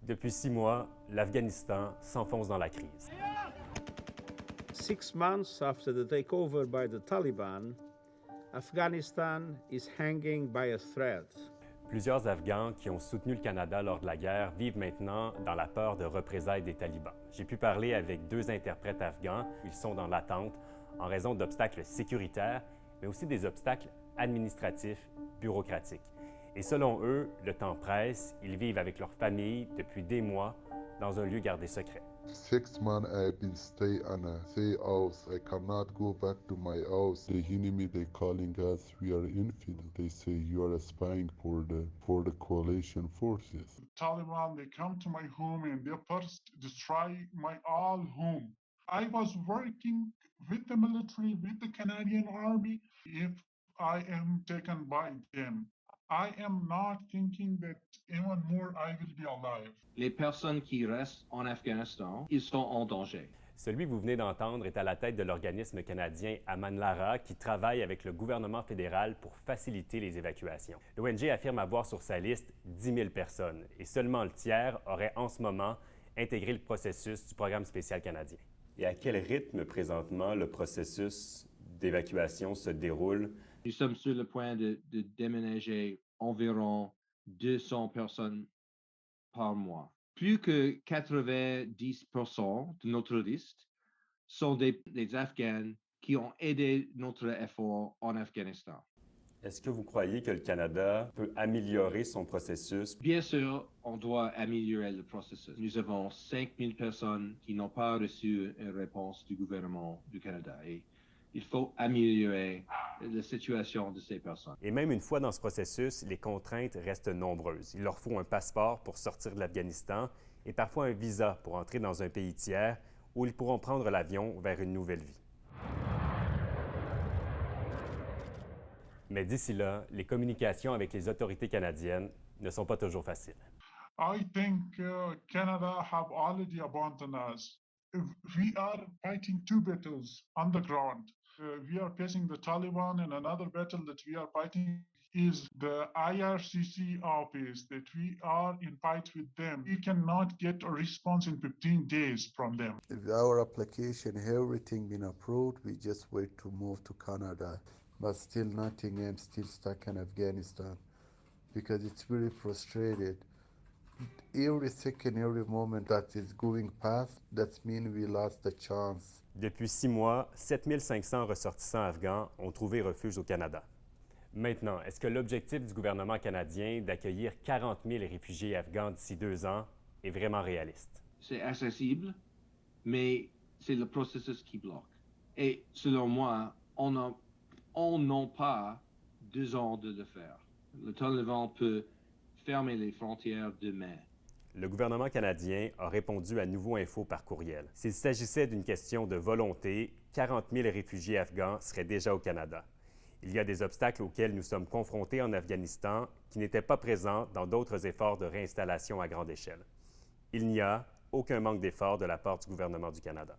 Depuis 6 mois, l'Afghanistan s'enfonce dans la crise. 6 months after the takeover by the Taliban, Afghanistan is hanging by a thread. Plusieurs Afghans qui ont soutenu le Canada lors de la guerre vivent maintenant dans la peur de représailles des talibans. J'ai pu parler avec 2 interprètes afghans. Ils sont dans l'attente en raison d'obstacles sécuritaires, mais aussi des obstacles administratifs, bureaucratiques. Et selon eux, le temps presse. Ils vivent avec leur famille depuis des mois dans un lieu gardé secret. 6 months I've been stay on a say house. I cannot go back to my house. The enemy they calling us we are infidel. They say you are spying for the coalition forces. Taliban, they come to my home and they first destroy my all home. I was working with the military, with the Canadian Army. If I am taken by them, I am not thinking that even more I will be alive. Les personnes qui restent en Afghanistan, ils sont en danger. Celui que vous venez d'entendre est à la tête de l'organisme canadien Aman Lara qui travaille avec le gouvernement fédéral pour faciliter les évacuations. L'ONG affirme avoir sur sa liste 10 000 personnes et seulement le tiers aurait en ce moment intégré le processus du programme spécial canadien. Et à quel rythme présentement le processus d'évacuation se déroule? Nous sommes sur le point de déménager environ 200 personnes par mois. Plus que 90% de notre liste sont des Afghans qui ont aidé notre effort en Afghanistan. Est-ce que vous croyez que le Canada peut améliorer son processus? Bien sûr, on doit améliorer le processus. Nous avons 5000 personnes qui n'ont pas reçu une réponse du gouvernement du Canada et il faut améliorer la situation de ces personnes. Et même une fois dans ce processus, les contraintes restent nombreuses. Il leur faut un passeport pour sortir de l'Afghanistan et parfois un visa pour entrer dans un pays tiers où ils pourront prendre l'avion vers une nouvelle vie. Mais d'ici là, les communications avec les autorités canadiennes ne sont pas toujours faciles. I think Canada have already abandoned us. We are fighting 2 battles on the ground. We are facing the Taliban, and another battle that we are fighting is the IRCC office, that we are in fight with them. We cannot get a response in 15 days from them. If our application, everything been approved, we just wait to move to Canada. But still nothing, I'm still stuck in Afghanistan because it's very frustrated. Every second, every moment that is going past, that means we lost the chance. Depuis 6 mois, 7500 ressortissants afghans ont trouvé refuge au Canada. Maintenant, est-ce que l'objectif du gouvernement canadien d'accueillir 40 000 réfugiés afghans d'ici 2 ans est vraiment réaliste? C'est accessible, mais c'est le processus qui bloque. Et selon moi, on n'a pas 2 ans de le faire. Le Taliban peut fermer les frontières demain. Le gouvernement canadien a répondu à Nouveau Info par courriel. S'il s'agissait d'une question de volonté, 40 000 réfugiés afghans seraient déjà au Canada. Il y a des obstacles auxquels nous sommes confrontés en Afghanistan qui n'étaient pas présents dans d'autres efforts de réinstallation à grande échelle. Il n'y a aucun manque d'efforts de la part du gouvernement du Canada.